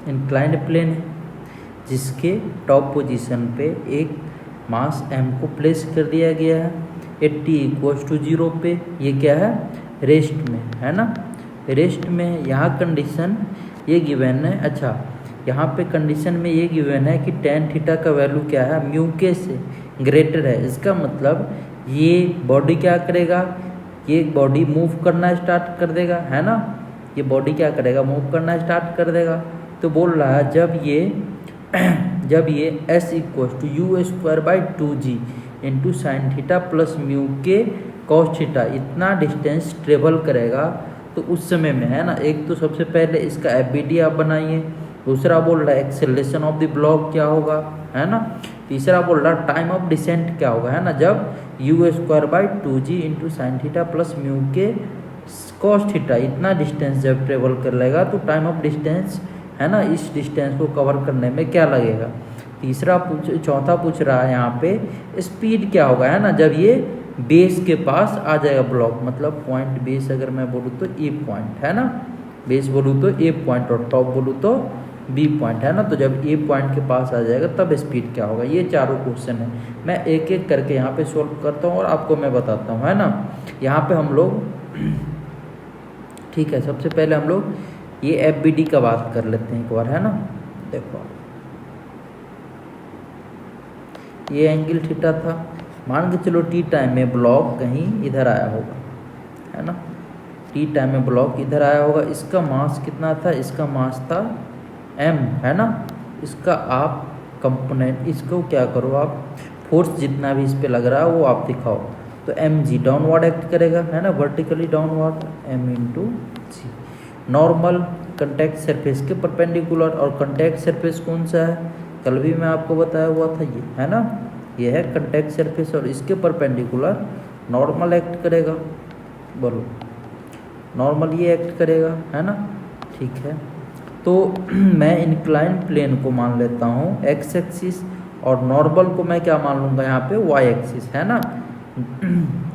Inclined plane है जिसके top position पे एक मास m को प्लेस कर दिया गया है एट t इक्वल्स टू 0 पे। ये क्या है, रेस्ट में है ना, रेस्ट में। यहाँ कंडीशन ये गिवन है, अच्छा यहाँ पे कंडीशन में ये गिवन है कि tan थीटा का वैल्यू क्या है, म्यू के से ग्रेटर है। इसका मतलब ये बॉडी क्या करेगा, ये बॉडी मूव करना स्टार्ट कर देगा, है ना, ये बॉडी क्या करेगा, मूव करना स्टार्ट कर देगा। तो बोल रहा है जब ये s equals to u square by 2g into sine theta plus mu के कॉस थीटा इतना डिस्टेंस ट्रेवल करेगा तो उस समय में, है ना, एक तो सबसे पहले इसका एफबीडी आप बनाइए, दूसरा बोल रहा है एक्सेलरेशन ऑफ द ब्लॉक क्या होगा, है ना, तीसरा बोल रहा है टाइम ऑफ डिसेंट क्या होगा, है ना, जब you square by 2g into sine theta plus mu के कॉस थीटा इतना डिस्टेंस जब ट्रेवल कर लेगा तो टाइम ऑफ डिस्टेंस, है ना, इस डिस्टेंस को कवर करने में क्या लगेगा। चौथा पूछ रहा है यहाँ पे स्पीड क्या होगा, है ना, जब ये बेस के पास आ जाएगा ब्लॉक, मतलब पॉइंट बेस अगर मैं बोलूँ तो ए पॉइंट, है ना, बेस बोलूँ तो ए पॉइंट और टॉप बोलूँ तो बी पॉइंट, है ना, तो जब ए पॉइंट के पास आ जाएगा तब स्पीड क्या होगा। ये चारों क्वेश्चन है, मैं एक एक करके यहाँ पे सोल्व करता हूँ और आपको मैं बताता हूँ, है ना। यहाँ पे हम लोग ठीक है, सबसे पहले हम लोग ये एफबीडी का बात कर लेते हैं एक बार, है ना। देखो ये एंगल थीटा था, मान के चलो टी टाइम में ब्लॉक कहीं इधर आया होगा, है ना, टी टाइम में ब्लॉक इधर आया होगा। इसका मास कितना था, इसका मास था m, है ना। इसका आप कंपोनेंट, इसको क्या करो आप, फोर्स जितना भी इस पे लग रहा है वो आप दिखाओ। तो mg डाउनवर्ड एक्ट करेगा, है ना, वर्टिकली डाउनवर्ड, m इंटू जी। नॉर्मल कंटैक्ट सरफेस के परपेंडिकुलर, और कंटैक्ट सरफेस कौन सा है, कल भी मैं आपको बताया हुआ था ये, है ना, ये है कंटैक्ट सरफेस और इसके परपेंडिकुलर नॉर्मल एक्ट करेगा, बोलो नॉर्मल ये एक्ट करेगा, है ना, ठीक है। तो मैं इंक्लाइन प्लेन को मान लेता हूँ एक्स एक्सिस और नॉर्मल को मैं क्या मान लूँगा यहाँ पे वाई एक्सिस, है ना,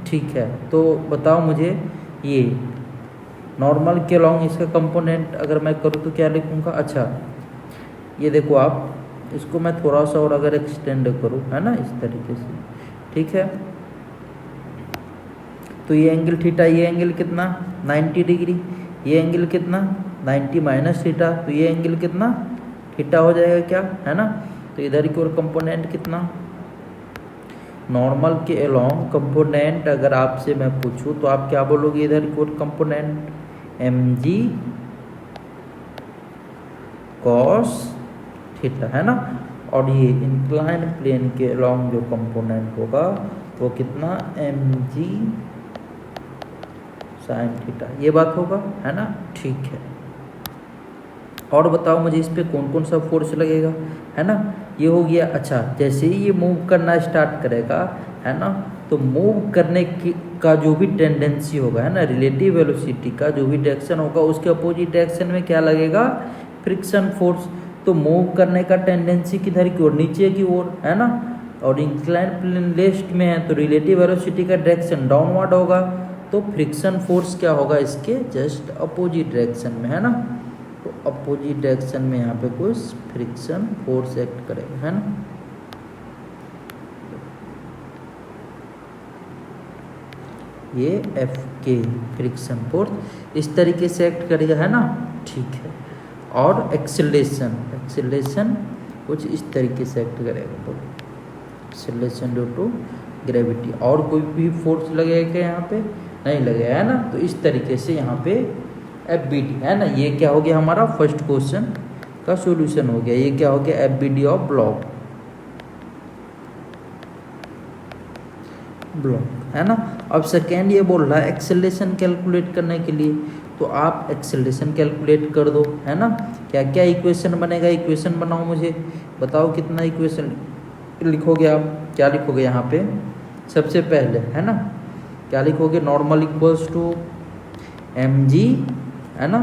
ठीक है। तो बताओ मुझे ये नॉर्मल के लॉन्ग इसका कंपोनेंट अगर मैं करूँ तो क्या लिखूँगा। अच्छा ये देखो आप, इसको मैं थोड़ा सा और अगर एक्सटेंड करूँ, है ना, इस तरीके से, ठीक है। तो ये एंगल थीटा, ये एंगल कितना 90 डिग्री, ये एंगल कितना 90 माइनस थीटा, तो ये एंगल कितना थीटा हो जाएगा क्या, है ना। तो इधर की ओर कंपोनेंट कितना, नॉर्मल के अलोंग कंपोनेंट अगर आपसे मैं पूछूं तो आप क्या बोलोगे, इधर की ओर कंपोनेंट mg cos थीटा, है ना, और ये इंक्लाइन प्लेन के अलोंग जो कंपोनेंट होगा वो कितना mg साइन थीटा, ये बात होगा, है ना, ठीक है। और बताओ मुझे इस पे कौन कौन सा फोर्स लगेगा, है ना, ये हो गया। अच्छा जैसे ही ये मूव करना स्टार्ट करेगा, है ना, तो मूव करने की का जो भी टेंडेंसी होगा, है ना, रिलेटिव वेलोसिटी का जो भी डायरेक्शन होगा उसके अपोजिट डायरेक्शन में क्या लगेगा, फ्रिक्शन फोर्स। तो मूव करने का टेंडेंसी किधर की ओर, नीचे की ओर, है ना, और इंक्लाइन प्लेन लेफ्ट में है तो रिलेटिव वेलोसिटी का डायरेक्शन डाउनवर्ड होगा, तो फ्रिक्शन फोर्स क्या होगा इसके जस्ट अपोजिट डायरेक्शन में, है ना। तो अपोजिट डायरेक्शन में यहाँ पे कुछ फ्रिक्शन फोर्स एक्ट करेगा, है ना। ये एफ के फ्रिक्शन फोर्स इस तरीके से एक्ट करेगा, है ना, ठीक है। और एक्सेलरेशन कुछ इस तरीके से एक्ट करेगा, बोलो एक्सेलरेशन ड्यू टू ग्रेविटी। और कोई भी फोर्स लगेगा क्या यहाँ पे, नहीं लगेगा, है ना। तो इस तरीके से यहाँ पे एफबीडी, है ना, ये क्या हो गया हमारा फर्स्ट क्वेश्चन का सॉल्यूशन हो गया। ये क्या हो गया, एफबीडी ऑफ ब्लॉक, है ना। अब सेकेंड ये बोल रहा है एक्सेलरेशन कैलकुलेट करने के लिए, तो आप एक्सेलरेशन कैलकुलेट कर दो, है ना। क्या क्या इक्वेशन बनेगा, इक्वेशन बनाओ, मुझे बताओ कितना इक्वेशन लिखोगे आप, क्या लिखोगे यहाँ पे सबसे पहले, है ना, क्या लिखोगे, नॉर्मल इक्वल्स टू mg, है ना,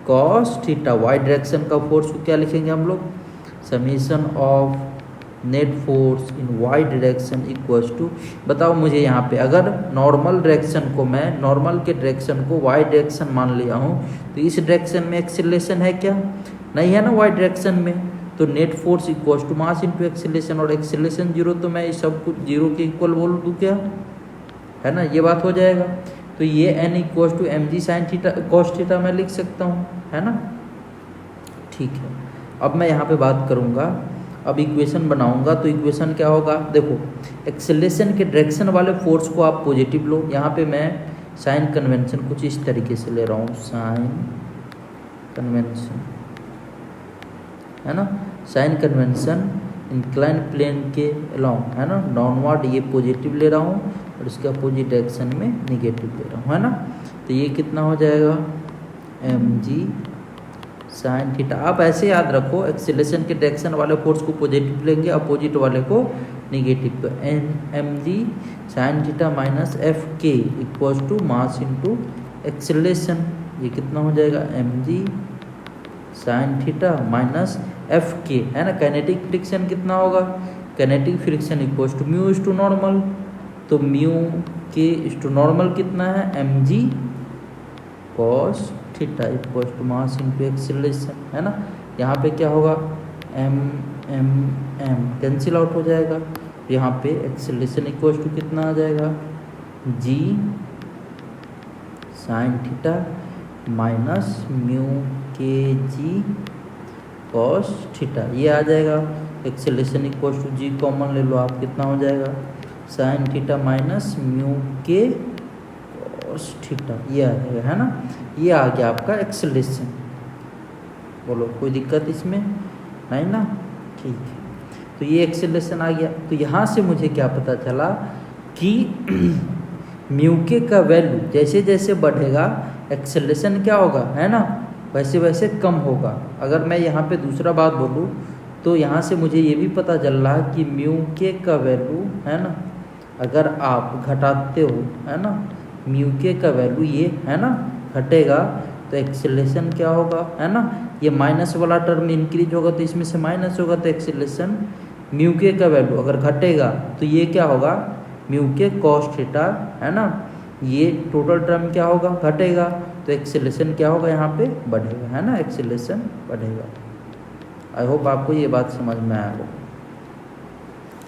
कॉस थीटा, वाई डायरेक्शन का फोर्स को क्या लिखेंगे हम लोग, summation of net force in y direction equals to, बताओ मुझे यहाँ पे अगर नॉर्मल डायरेक्शन को मैं नॉर्मल के डायरेक्शन को वाई डायरेक्शन मान लिया हूँ तो इस डायरेक्शन में एक्सीलरेशन है क्या? नहीं है ना वाई डायरेक्शन में। तो net force equals to mass into acceleration, और एक्सीलरेशन जीरो तो मैं इस सब कुछ जीरो के इक्वल बोल दूँ क्या? है ना, ये बात हो जाएगा। तो ये n equals to m ji sine theta cos theta मैं लिख सकता हूँ, है ना। ठीक है, अब मैं यहाँ पे बात करूँगा, अब इक्वेशन बनाऊंगा। तो इक्वेशन क्या होगा, देखो एक्सेलरेशन के डायरेक्शन वाले फोर्स को आप पॉजिटिव लो। यहाँ पे मैं साइन कन्वेंशन कुछ इस तरीके से ले रहा हूँ, साइन कन्वेंशन, है ना, साइन कन्वेंशन इंक्लाइन प्लेन के अलोंग, है ना, डाउनवर्ड ये पॉजिटिव ले रहा हूँ और इसके अपोजिट डायरेक्शन में निगेटिव ले रहा हूँ, है ना। तो ये कितना हो जाएगा, एम जी साइन थीटा। आप ऐसे याद रखो, एक्सीलरेशन के डायरेक्शन वाले फोर्स को पॉजिटिव लेंगे, अपोजिट वाले को निगेटिव। तो M ji sine theta minus F K equals to mass into acceleration. ये कितना हो जाएगा, एम जी sine theta minus F K, है ना। काइनेटिक फ्रिक्शन कितना होगा, kinetic friction equals to mu is to normal. तो mu K is to normal कितना है, M G cos theta equals to mass into acceleration, है ना। यहाँ पे क्या होगा, M M M cancel out हो जाएगा। यहाँ पे एक्सीलरेशन इक्वल्स टू कितना आ जाएगा, g sine theta minus mu k g cos theta, ये आ जाएगा। Acceleration equals to g common ले लो आप, कितना हो जाएगा, साइन थीटा माइनस म्यू के कॉस थीटा, ये आ जाएगा, है ना। ये आ गया आपका एक्सीलरेशन। बोलो कोई दिक्कत इसमें नहीं ना, ठीक है। तो ये एक्सीलरेशन आ गया। तो यहाँ से मुझे क्या पता चला कि म्यू के का वैल्यू जैसे जैसे बढ़ेगा एक्सीलरेशन क्या होगा, है ना, वैसे वैसे कम होगा। अगर मैं यहाँ पे दूसरा बात बोलूँ तो यहाँ से मुझे ये भी पता चल रहा है कि म्यू के का वैल्यू, है ना, अगर आप घटाते हो, है ना, म्यू के का वैल्यू ये, है ना, घटेगा तो एक्सीलरेशन क्या होगा, है ना। ये माइनस वाला टर्म इंक्रीज होगा तो इसमें से माइनस होगा, तो एक्सीलरेशन म्यू के का वैल्यू अगर घटेगा तो ये क्या होगा, म्यू के कॉस थीटा, है ना। ये टोटल टर्म क्या होगा, घटेगा, तो एक्सीलरेशन क्या होगा, यहाँ पे बढ़ेगा, है ना, एक्सीलरेशन बढ़ेगा। आई होप आपको ये बात समझ में आया हो,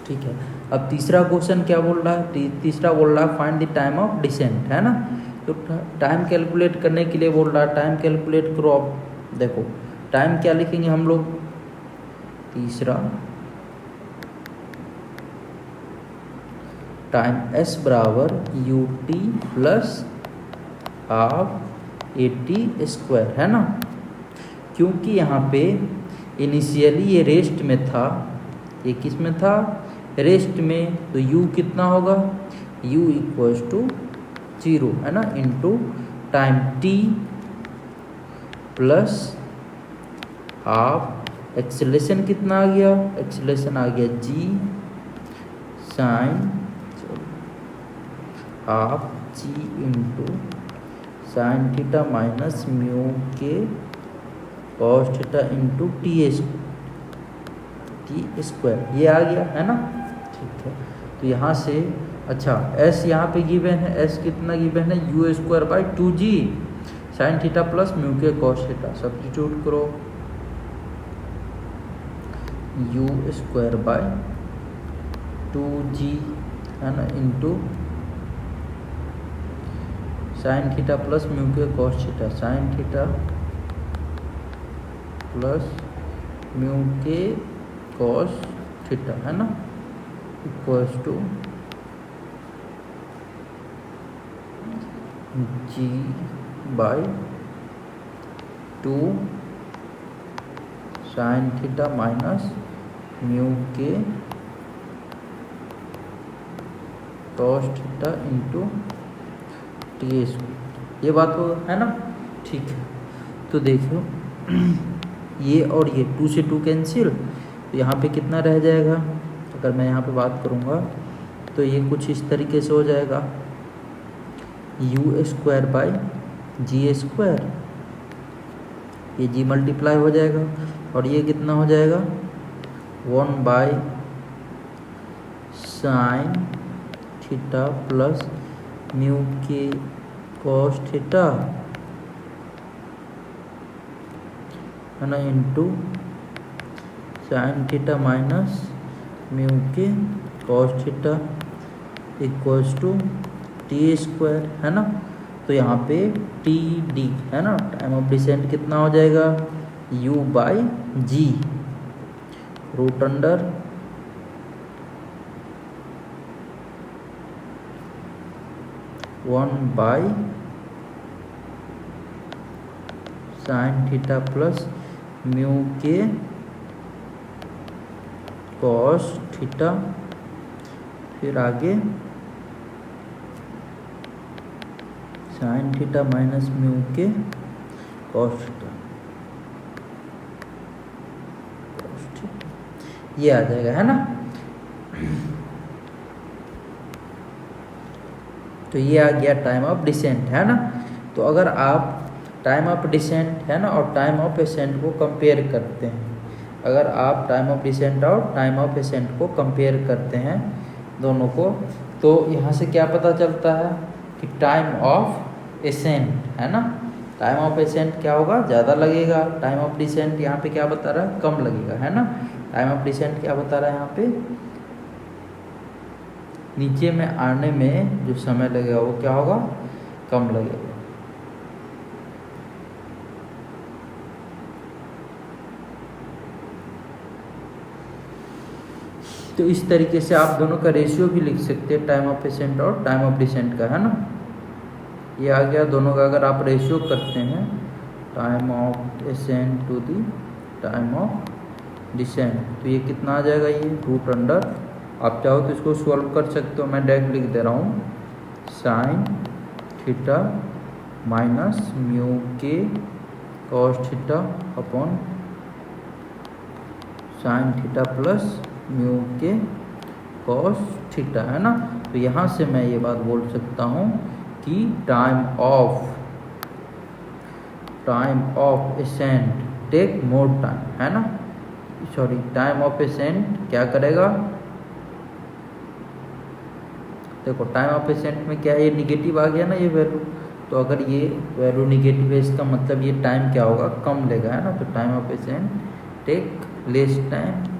ठीक है। अब तीसरा क्वेश्चन क्या बोल रहा है, तीसरा बोल रहा है find the time of descent, है ना। तो टाइम कैलकुलेट करने के लिए बोल रहा है, टाइम कैलकुलेट करो। आप देखो टाइम क्या लिखेंगे हम लोग, तीसरा टाइम एस बराबर U T plus half A T square, है ना। क्योंकि यहाँ पे इनिशियली ये रेस्ट में था, ये किस में था, रेस्ट में। तो u कितना होगा, u इक्वल्स टू 0, है ना, into time t plus half. Acceleration कितना आ गया, एक्सीलरेशन आ गया g sine half g into sine theta minus mu के cos theta into T square, ये आ गया, है ना, ठीक है। तो यहाँ से अच्छा s यहाँ पे गिवन है, s कितना गिवन है, U square by 2g sine theta plus mu के कॉस थीटा, सब्स्टिट्यूट करो, यू स्क्वायर बाई 2g, है ना, into sine theta plus mu के cos theta, sine theta plus mu के कॉस थीटा, है ना, equals to G by 2 sine theta minus mu के cos theta into T square, ये बात हो, है ना, ठीक है। तो देखो ये और ये 2 से 2 कैंसिल, तो यहाँ पे कितना रह जाएगा, अगर मैं यहाँ पे बात करूँगा तो ये कुछ इस तरीके से हो जाएगा, u square by g square, ये जी मल्टीप्लाई हो जाएगा, और ये कितना हो जाएगा 1 by sine theta plus mu के कॉस थीटा है ना, into sine theta minus mu के cos theta equals to T square, है ना। तो यहाँ पे टी डी है ना, टाइम ऑफ डिसेंट कितना हो जाएगा, u by g root under one by sine theta plus mu के कॉस थीटा, फिर आगे साइन थीटा माइनस म्यू के कॉस थीटा, ये आ जाएगा, है ना। तो ये आ गया टाइम ऑफ डिसेंट, है ना। तो अगर आप टाइम ऑफ डिसेंट है ना और टाइम ऑफ एसेंट को कंपेयर करते हैं, अगर आप टाइम ऑफ डिसेंट और टाइम ऑफ एसेंट को कंपेयर करते हैं दोनों को, तो यहाँ से क्या पता चलता है कि टाइम ऑफ एसेंट है ना, टाइम ऑफ एसेंट क्या होगा, ज़्यादा लगेगा। टाइम ऑफ डिसेंट यहाँ पे क्या बता रहा है, कम लगेगा, है ना। टाइम ऑफ डिसेंट क्या बता रहा है यहाँ पे, नीचे में आने में जो समय लगेगा वो क्या होगा, कम लगेगा। तो इस तरीके से आप दोनों का रेशियो भी लिख सकते हैं, टाइम ऑफ एसेंट और टाइम ऑफ डिसेंट का, है ना। ये आ गया दोनों का। अगर आप रेशियो करते हैं time of ascent to the time of descent, तो ये कितना आ जाएगा, ये रूट अंडर, आप चाहो तो इसको सॉल्व कर सकते हो, मैं डायरेक्ट लिख दे रहा हूँ, साइन थीटा माइनस म्यू के cos theta upon sine theta plus mu के कॉस थीटा, है ना। तो यहाँ से मैं ये बात बोल सकता हूँ कि time of ascent take more time, है ना, सॉरी, टाइम ऑफ एसेंट क्या करेगा, देखो टाइम ऑफ एसेंट में क्या है, ये निगेटिव आ गया ना ये वैल्यू, तो अगर ये वैल्यू निगेटिव है इसका मतलब ये टाइम क्या होगा, कम लेगा, है ना। तो time of ascent take less time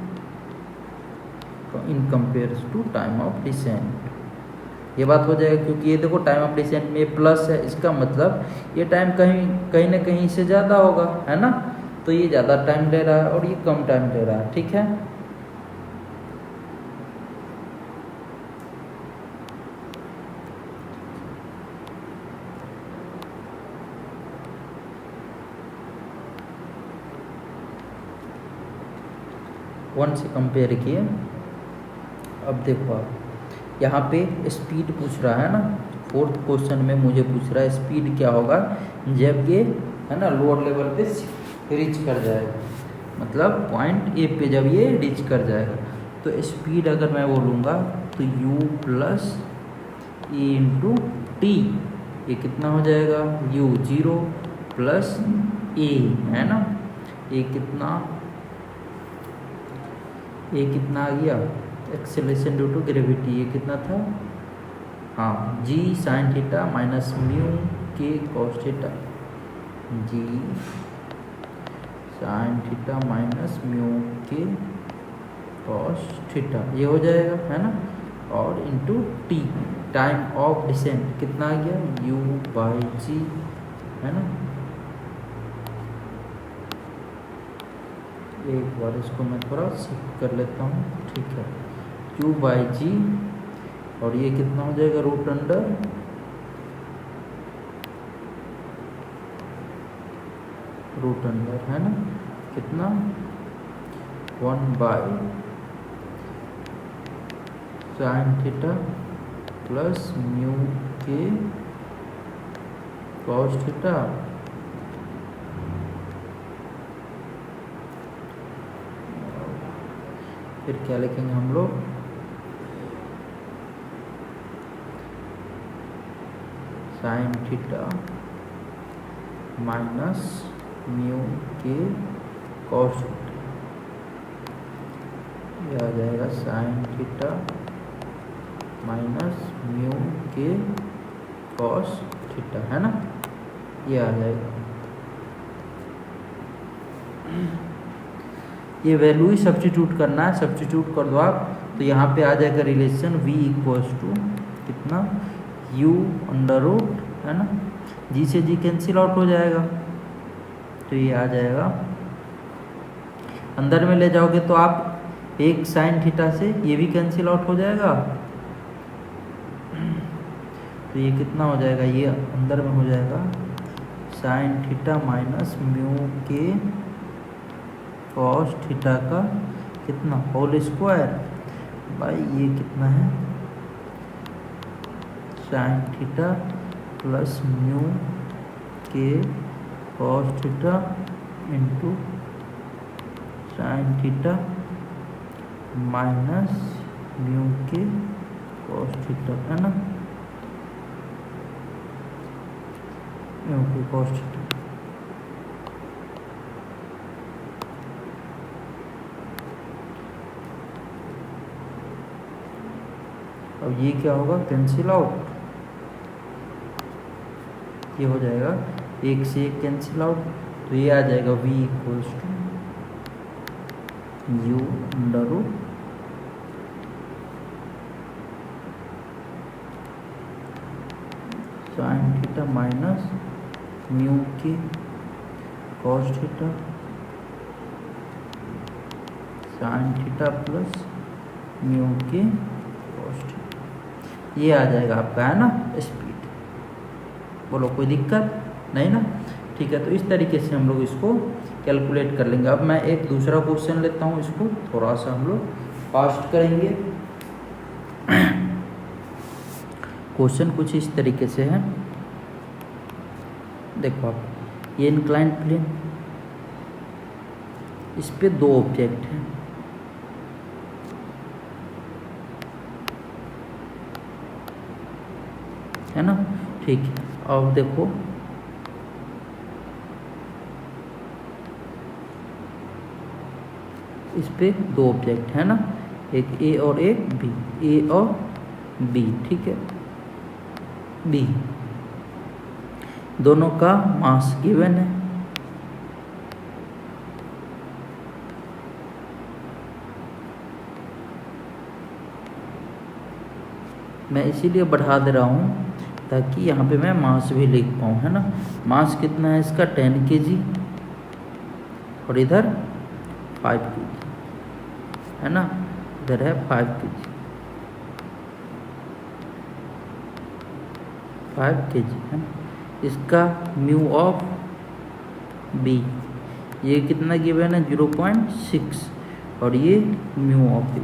in compares to time of descent, ये बात हो जाएगा। क्योंकि ये देखो टाइम ऑफ डिसेंट में प्लस है, इसका मतलब ये टाइम कहीं ना कहीं से ज़्यादा होगा, है ना। तो ये ज़्यादा टाइम ले रहा है और ये कम टाइम ले रहा है, ठीक है। वन से कंपेयर किए। अब देखो आप यहाँ पे स्पीड पूछ रहा है ना, फोर्थ क्वेश्चन में मुझे पूछ रहा है स्पीड क्या होगा जब ये है ना लोअर लेवल पे रीच कर जाएगा, मतलब पॉइंट ए पे जब ये रीच कर जाएगा। तो स्पीड अगर मैं बोलूँगा तो u प्लस ए इंटू टी, ये कितना हो जाएगा, u 0 प्लस ए, है ना। ये कितना आ गया, एक्सेलरेशन ड्यू टू ग्रेविटी, ये कितना था, हाँ, g sine theta minus mu के cos theta, g sine theta minus mu के कॉस थीटा, ये हो जाएगा, है ना। और into t, time of descent कितना आ गया, u बाई जी, है ना। एक बार इसको मैं थोड़ा शिफ्ट कर लेता हूँ, ठीक है, u बाई जी, और ये कितना हो जाएगा, रूट अंडर है ना, कितना 1 by sine theta plus mu के कॉस थीटा, फिर क्या लिखेंगे हम लोग, साइन थीटा माइनस म्यू के कॉस थीटा, ये आ जाएगा साइन थीटा माइनस म्यू के कॉस थीटा, है ना, ये आ जाएगा। ये वैल्यू ही सब्स्टिट्यूट करना है, सब्स्टिट्यूट कर दो आप तो यहाँ पे आ जाएगा रिलेशन v इक्वल्स टू कितना u अंडर रूट, है ना, g से g कैंसिल आउट हो जाएगा तो ये आ जाएगा। अंदर में ले जाओगे तो आप एक साइन थीटा से ये भी कैंसिल आउट हो जाएगा तो ये कितना हो जाएगा, ये अंदर में हो जाएगा साइन थीटा माइनस म्यू के कॉस थीटा का कितना होल स्क्वायर बाई ये कितना है साइन थीटा प्लस म्यू के cos theta into sine theta minus mu के कॉस थीटा, है ना, म्यू के कॉस थीटा। अब ये क्या होगा, कैंसिल आउट, ये हो जाएगा एक से एक कैंसिल आउट तो ये आ जाएगा v equals to u under root sine theta minus mu के cos theta sine theta plus mu के कॉस थीटा, ये आ जाएगा आपका, है ना, स्पीड। बोलो कोई दिक्कत नहीं ना, ठीक है। तो इस तरीके से हम लोग इसको कैलकुलेट कर लेंगे। अब मैं एक दूसरा क्वेश्चन लेता हूँ, इसको थोड़ा सा हम लोग फास्ट करेंगे। क्वेश्चन कुछ इस तरीके से है, देखो आप, ये इंक्लाइन प्लेन, इस पे दो ऑब्जेक्ट हैं, है ना, ठीक है। अब देखो इस पे दो ऑब्जेक्ट है ना, एक ए और एक बी, ए और बी, ठीक है, बी दोनों का मास गिवन है, मैं इसीलिए बढ़ा दे रहा हूँ ताकि यहाँ पे मैं मास भी लिख पाऊँ, है ना। मास कितना है इसका 10 kg और इधर 5 kg, है ना, इधर है 5 kg, 5 kg, है ना। इसका म्यू ऑफ बी ये कितना गिवन है 0.6 और ये म्यू ऑफ ए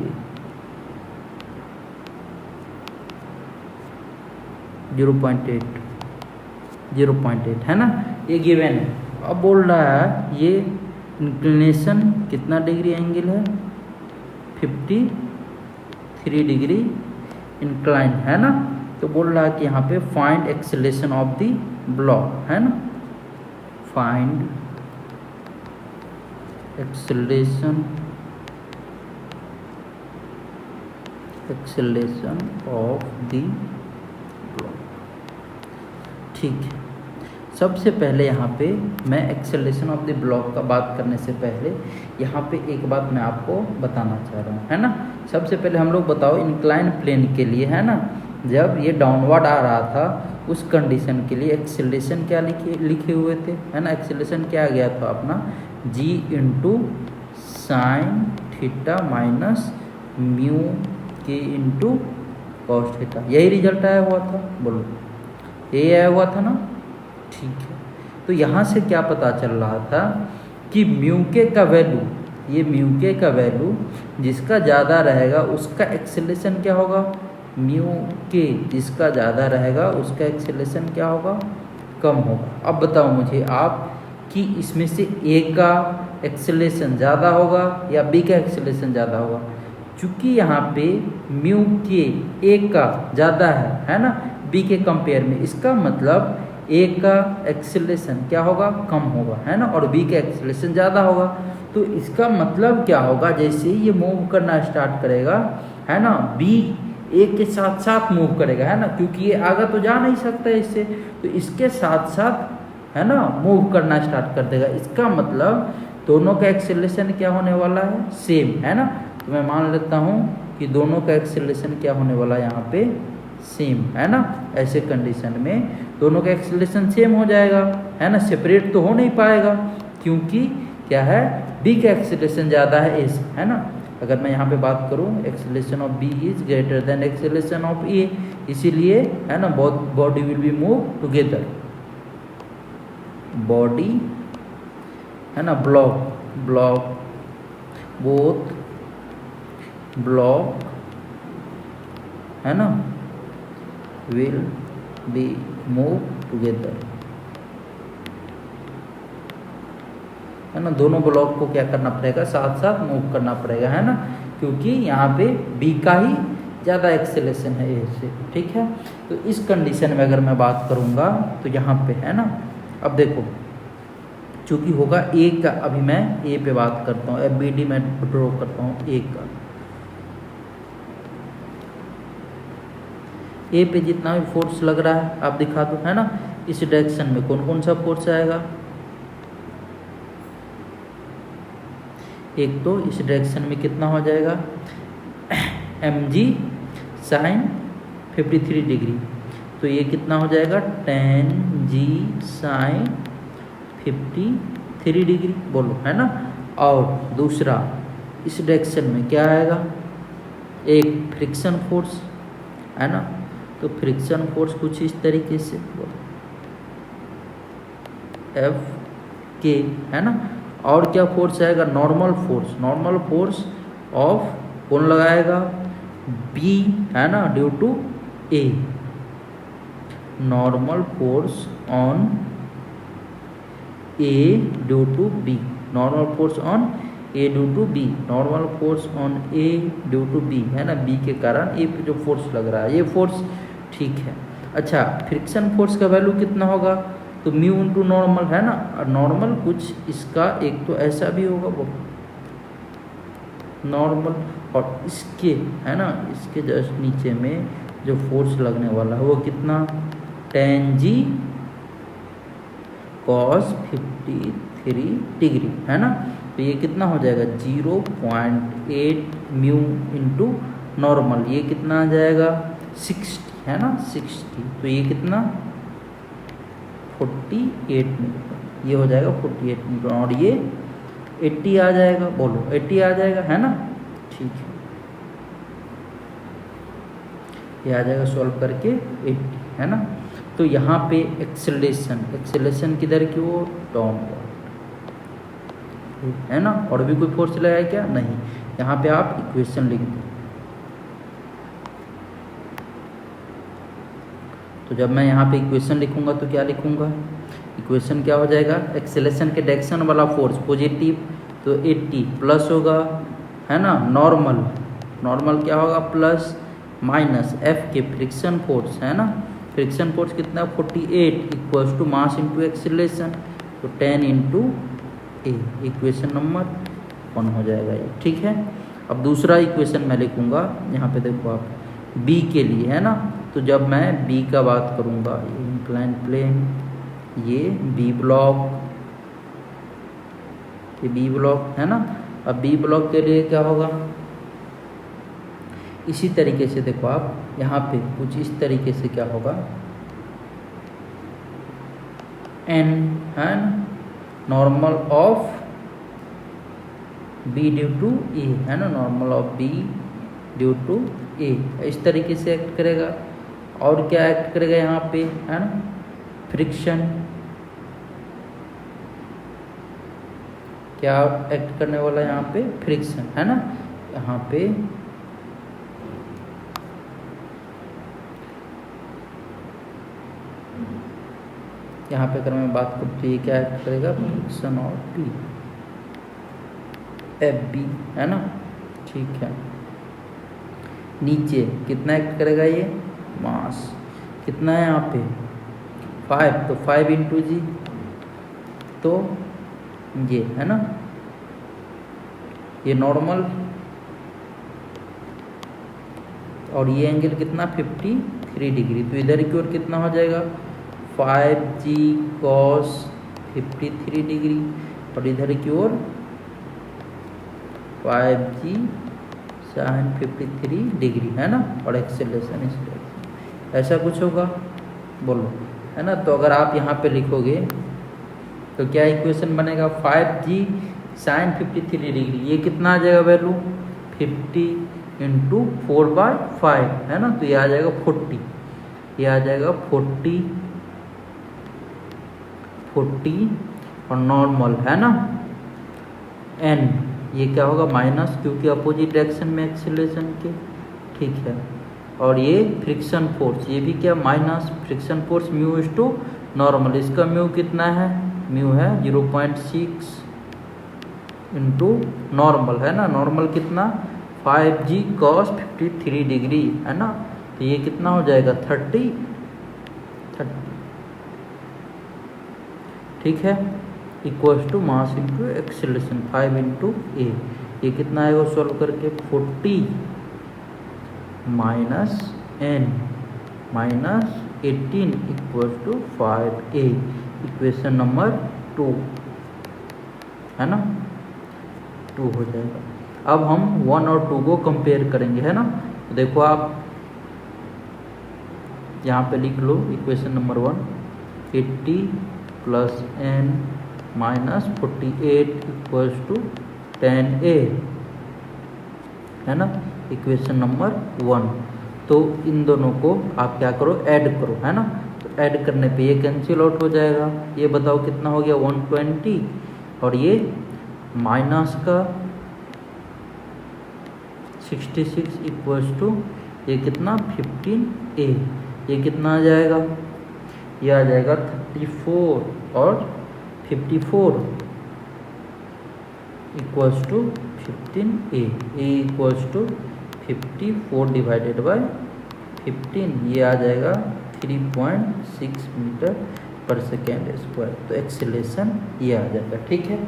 0.8 है ना, ये गिवन है। अब बोल रहा है ये इंक्लिनेशन कितना डिग्री एंगल है 53 डिग्री इंक्लाइन, है ना। तो बोल रहा है कि यहाँ पे find acceleration of the block, है ना, find acceleration of the block, ठीक है। सबसे पहले यहाँ पे मैं एक्सेलरेशन ऑफ द ब्लॉक का बात करने से पहले यहाँ पे एक बात मैं आपको बताना चाह रहा हूँ, है ना। सबसे पहले हम लोग बताओ इंक्लाइन प्लेन के लिए, है ना, जब ये डाउनवर्ड आ रहा था उस कंडीशन के लिए एक्सेलरेशन क्या लिखे हुए थे, है ना। एक्सेलरेशन क्या आ गया था अपना g into sine theta minus mu के इंटू कॉस थीटा, यही रिजल्ट आया हुआ था, बोलो यही आया हुआ था ना, ठीक है। तो यहाँ से क्या पता चल रहा था कि म्यू के का वैल्यू, ये म्यू के का वैल्यू जिसका ज़्यादा रहेगा उसका एक्सेलरेशन क्या होगा, म्यू के जिसका ज़्यादा रहेगा उसका एक्सेलरेशन क्या होगा, कम होगा। अब बताओ मुझे आप कि इसमें से ए का एक्सेलरेशन ज़्यादा होगा या बी का एक्सेलरेशन ज़्यादा होगा। चूँकि यहाँ पे म्यू के ए का ज़्यादा है ना, बी के कंपेयर में, इसका मतलब ए का एक्सेलरेशन क्या होगा, कम होगा, है ना, और बी का एक्सेलरेशन ज़्यादा होगा। तो इसका मतलब क्या होगा, जैसे ये मूव करना स्टार्ट करेगा, है ना, बी एक के साथ साथ मूव करेगा, है ना, क्योंकि ये आगे तो जा नहीं सकता इससे, तो इसके साथ साथ, है ना, मूव करना स्टार्ट कर देगा। इसका मतलब दोनों का एक्सेलरेशन क्या होने वाला है, सेम, है ना। तो मैं मान लेता हूँ कि दोनों का एक्सेलरेशन क्या होने वाला है यहाँ पे, सेम, है ना। ऐसे कंडीशन में दोनों का एक्सेलरेशन सेम हो जाएगा, है ना, सेपरेट तो हो नहीं पाएगा, क्योंकि क्या है, बी का एक्सेलरेशन ज़्यादा है ए से, है ना। अगर मैं यहाँ पे बात करूँ, acceleration of B is greater than acceleration of A, इसीलिए, है ना, both body will be move together, body, है ना, ब्लॉक बोथ ब्लॉक, है ना, विल बी मूव टुगेदर, है ना। दोनों ब्लॉक को क्या करना पड़ेगा, साथ साथ मूव करना पड़ेगा, है ना, क्योंकि यहाँ पे बी का ही ज़्यादा एक्सेलरेशन है ए से, ठीक है। तो इस कंडीशन में अगर मैं बात करूँगा तो यहाँ पे, है ना, अब देखो चूँकि होगा ए का, अभी मैं ए पे बात करता हूँ, FBD में ड्रॉ करता हूँ ए का। ए पे जितना भी फोर्स लग रहा है आप दिखा दो, है ना। इस डायरेक्शन में कौन कौन सा फोर्स आएगा, एक तो इस डायरेक्शन में कितना हो जाएगा, mg sin 53 डिग्री, तो ये कितना हो जाएगा, tan g sin 53 डिग्री, बोलो, है ना। और दूसरा इस डायरेक्शन में क्या आएगा, एक फ्रिक्शन फोर्स, है ना। तो फ्रिक्शन फोर्स कुछ इस तरीके से, बोलो, एफ के, है ना। और क्या फोर्स आएगा, नॉर्मल फोर्स ऑफ कौन लगाएगा, बी, है ना, due to A, normal force on A due to B, normal force on A due to B, normal force on A due to B, है ना। बी के कारण ए पे जो फोर्स लग रहा है, ये फोर्स, ठीक है। अच्छा, फ्रिक्शन फोर्स का वैल्यू कितना होगा, तो म्यू इंटू नॉर्मल, है ना। और नॉर्मल कुछ इसका एक तो ऐसा भी होगा, वो नॉर्मल, और इसके, है ना, इसके जस्ट नीचे में जो फोर्स लगने वाला है वो कितना, tan g cos 53 डिग्री, है ना। तो ये कितना हो जाएगा, 0.8 म्यू इंटू नॉर्मल, ये कितना आ जाएगा, 60, है ना, 60। तो ये कितना, 48 न्यूटन, ये हो जाएगा 48 न्यूटन, और ये 80 आ जाएगा, बोलो 80 आ जाएगा, है ना, ठीक है। ये आ जाएगा सॉल्व करके 80, है ना। तो यहाँ पे एक्सेलरेशन किधर की, वो डाउनवर्ड, है ना। और भी कोई फोर्स लगाया क्या, नहीं। यहाँ पे आप इक्वेशन लिख दो। तो जब मैं यहाँ पे इक्वेशन लिखूंगा तो क्या लिखूंगा, इक्वेशन क्या हो जाएगा, एक्सेलरेशन के डायरेक्शन वाला फोर्स पॉजिटिव, तो 80 प्लस होगा, है ना, नॉर्मल क्या होगा, plus minus F k friction force, है ना। फ्रिक्शन फोर्स कितना, 48 equals to mass into acceleration, तो 10 इंटू ए, इक्वेशन नंबर 1 हो जाएगा ये, ठीक है। अब दूसरा इक्वेशन मैं लिखूंगा, यहाँ पे देखो आप, बी के लिए, है ना। तो जब मैं बी का बात करूँगा, इंक्लाइन प्लेन, ये बी ब्लॉक, ये बी ब्लॉक, है ना। अब बी ब्लॉक के लिए क्या होगा, इसी तरीके से देखो आप, यहाँ पे कुछ इस तरीके से क्या होगा, एन, है ना, normal of B due to A, है ना, normal of B due to A, इस तरीके से एक्ट करेगा। और क्या एक्ट करेगा यहाँ पे, है ना, फ्रिक्शन, क्या एक्ट करने वाला यहाँ पे, फ्रिक्शन, है ना। यहाँ पे अगर मैं बात करूँ तो ये क्या एक्ट करेगा, फ्रिक्शन और पी, एफ बी, है ना, ठीक है। नीचे कितना एक्ट करेगा, ये मास कितना है यहाँ पे, 5, तो 5 इंटू जी, तो ये, है ना, ये नॉर्मल, और ये एंगल कितना 53 डिग्री। तो इधर की ओर कितना हो जाएगा 5g cos 53 डिग्री और इधर की ओर 5g sin 53 डिग्री, है ना। और एक्सेलरेशन इस डायरेक्शन, ऐसा कुछ होगा, बोलो, है ना। तो अगर आप यहाँ पे लिखोगे तो क्या इक्वेशन बनेगा 5g sin 53 डिग्री, ये कितना आ जाएगा वैल्यू 50 इंटू 4/5, है ना। तो ये आ जाएगा 40, ये आ जाएगा 40 और नॉर्मल, है ना। n ये क्या होगा माइनस, क्योंकि अपोजिट डायरेक्शन में एक्सेलरेशन के, ठीक है। और ये फ्रिक्शन फोर्स, ये भी क्या minus friction force mu is to normal, इसका म्यू कितना है, म्यू है 0.6 इंटू नॉर्मल, है ना। नॉर्मल कितना 5g cos 53 डिग्री, है ना। तो ये कितना हो जाएगा 30, ठीक है, equals to mass into acceleration 5 into A. ये कितना आएगा सॉल्व करके 40 minus n minus 18 equals to 5a, equation number 2, है ना, 2 हो जाएगा। अब हम 1 और 2 को कंपेयर करेंगे, है ना। तो देखो आप यहाँ पे लिख लो equation number 1, 80 plus n minus 48 equals to 10a, है ना, इक्वेशन नंबर 1। तो इन दोनों को आप क्या करो ऐड करो, है ना। तो ऐड करने पे ये कैंसिल आउट हो जाएगा। ये बताओ कितना हो गया 120 और ये माइनस का 66 इक्वल्स टू ये कितना 15a, ये कितना आ जाएगा, ये आ जाएगा 34 और 54 equals to 15a, a equals to 54 divided by 15, ये आ जाएगा 3.6 मीटर पर सेकेंड स्क्वायर। तो एक्सेलरेशन ये आ जाएगा, ठीक है।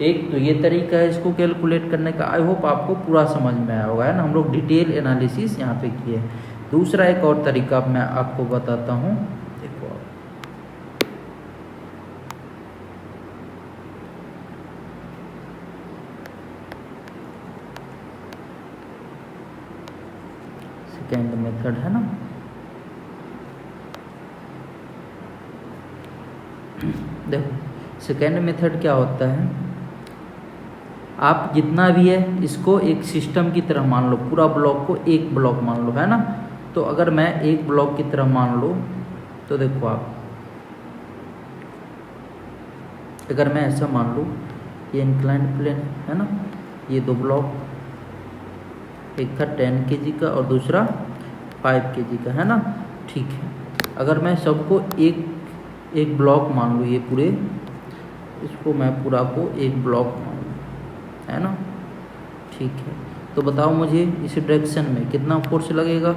एक तो ये तरीका है इसको कैलकुलेट करने का, आई होप आपको पूरा समझ में आया होगा, है ना। हम लोग डिटेल एनालिसिस यहाँ पे किए। दूसरा एक और तरीका मैं आपको बताता हूँ, देखो आप सेकेंड मेथड, है ना। देखो सेकेंड मेथड क्या होता है, आप जितना भी है इसको एक सिस्टम की तरह मान लो, पूरा ब्लॉक को एक ब्लॉक मान लो, है ना। तो अगर मैं एक ब्लॉक की तरह मान लो तो देखो आप, अगर मैं ऐसा मान लूँ ये इंक्लाइंड प्लेन है ना, ये दो ब्लॉक, एक था 10 kg का और दूसरा 5 kg का, है ना, ठीक है। अगर मैं सबको एक ब्लॉक मान लूँ, ये पूरे इसको मैं पूरा को एक ब्लॉक मान लूँ, है ना, ठीक है। तो बताओ मुझे इस डायरेक्शन में कितना फोर्स लगेगा।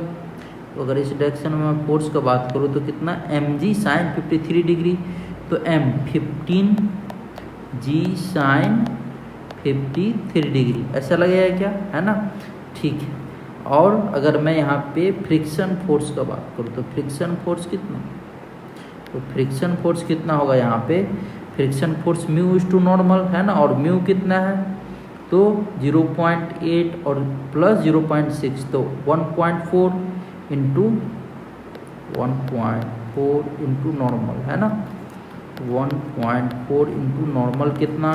तो अगर इस डायरेक्शन में मैं फोर्स का बात करूँ तो कितना mg sin 53 डिग्री, तो m 15g sin 53 डिग्री, ऐसा लगेगा क्या, है ना, ठीक है। और अगर मैं यहाँ पे फ्रिक्शन फोर्स का बात करूँ तो फ्रिक्शन फोर्स कितना, तो फ्रिक्शन फोर्स कितना होगा यहाँ पे, friction force mu is to normal, है ना। और म्यू कितना है, तो 0.8 और प्लस 0.6, तो 1.4 इंटू 1.4 इंटू नॉर्मल, है ना। 1.4 इंटू नॉर्मल कितना,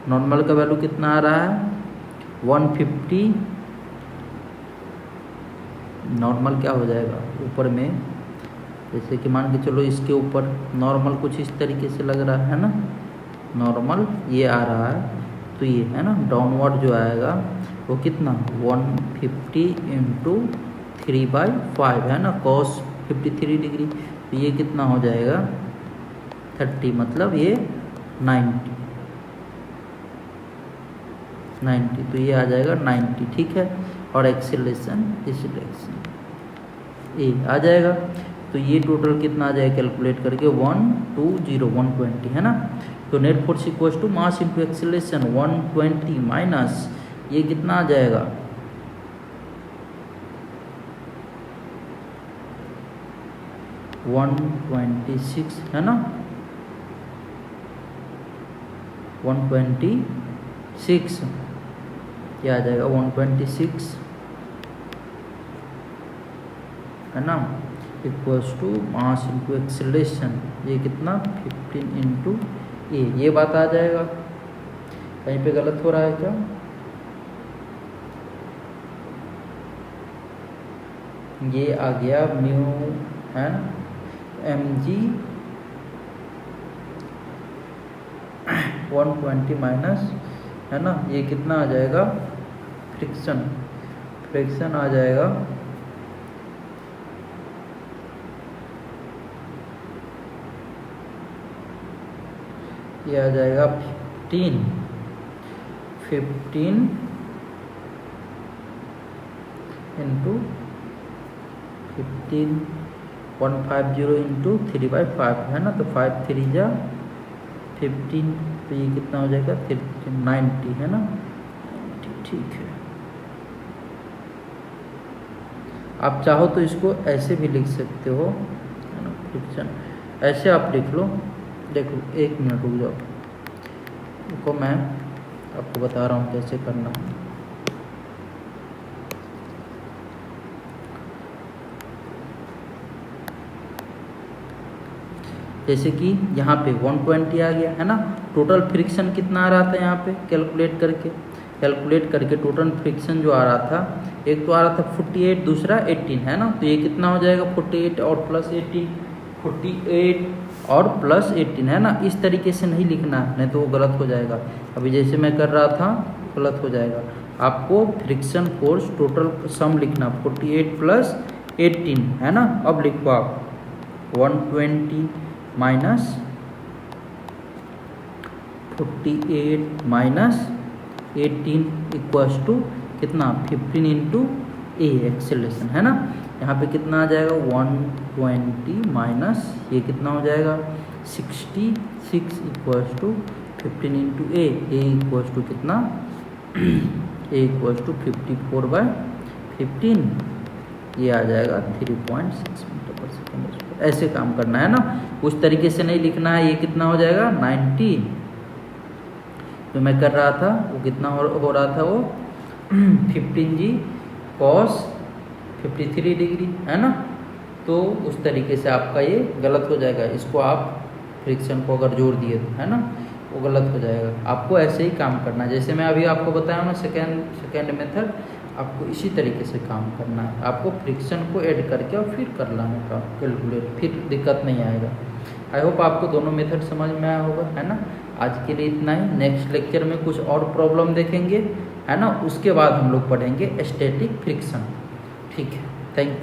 नॉर्मल का वैल्यू कितना आ रहा है 150, नॉर्मल क्या हो जाएगा ऊपर में, जैसे कि मान के चलो इसके ऊपर नॉर्मल कुछ इस तरीके से लग रहा है ना, नॉर्मल ये आ रहा है, तो ये है ना डाउनवर्ड जो आएगा वो कितना 150 इंटू 3/5, है ना, cos 53 डिग्री, तो ये कितना हो जाएगा 30, मतलब ये 90, तो ये आ जाएगा 90, ठीक है। और एक्सेलरेशन इस डायरेक्शन ए आ जाएगा। तो ये टोटल कितना आ जाएगा कैलकुलेट करके 120 है ना। तो net force equals to mass into acceleration 120 minus ये कितना आ जाएगा 126 है ना, 126 क्या आ जाएगा 126 है ना, equals to mass into acceleration, ये कितना 15 इंटू ए, ये बात आ जाएगा। कहीं पे गलत हो रहा है क्या? ये आ गया म्यू है ना, mg 120 माइनस है ना, ये कितना आ जाएगा फ्रिक्शन आ जाएगा ये आ जाएगा 15 इंटू 150 इंटू 3/5 है ना, तो 5 3 जा 15, तो ये कितना हो जाएगा 90 है ना, ठीक है। आप चाहो तो इसको ऐसे भी लिख सकते हो है ना, फ्रिक्शन ऐसे आप लिख लो। देखो 1 मिनट रुक जाओ, देखो मैं आपको बता रहा हूँ कैसे करना है। जैसे कि यहाँ पे 120 आ गया है ना, टोटल फ्रिक्शन कितना आ रहा था यहाँ पे कैलकुलेट करके टोटल फ्रिक्शन जो आ रहा था, एक तो आ रहा था 48, दूसरा 18 है ना, तो ये कितना हो जाएगा 48 और प्लस 18, 48 और प्लस 18 है ना। इस तरीके से नहीं लिखना है, नहीं तो वो गलत हो जाएगा। अभी जैसे मैं कर रहा था गलत हो जाएगा। आपको फ्रिक्शन फोर्स टोटल सम लिखना 48 प्लस 18 है ना। अब लिखो आप 120 माइनस 48 माइनस 18 इक्वल्स टू कितना 15 इंटू ए एक्सेलरेशन है ना। यहाँ पे कितना आ जाएगा 120 माइनस ये कितना हो जाएगा 66 equals to 15 into a equals to कितना ए इक्वल्स टू 54/15, ये आ जाएगा 3.6 मीटर पर सेकेंड। ऐसे काम करना है ना, उस तरीके से नहीं लिखना है। ये कितना हो जाएगा 90, जो मैं कर रहा था वो कितना हो रहा था वो 15g cos 53 डिग्री है ना। तो उस तरीके से आपका ये गलत हो जाएगा। इसको आप फ्रिक्शन को अगर जोड़ दिए तो है ना, वो गलत हो जाएगा। आपको ऐसे ही काम करना है, जैसे मैं अभी आपको बताया ना सेकेंड मेथड, आपको इसी तरीके से काम करना है। आपको फ्रिक्शन को ऐड करके और फिर कर लाने का कैलकुलेट, फिर दिक्कत नहीं आएगा। आई होप आपको दोनों मेथड समझ में आया होगा है ना। आज के लिए इतना ही, नेक्स्ट लेक्चर में कुछ और प्रॉब्लम देखेंगे है ना, उसके बाद हम लोग पढ़ेंगे स्टैटिक फ्रिक्शन। ठीक है, थैंक यू।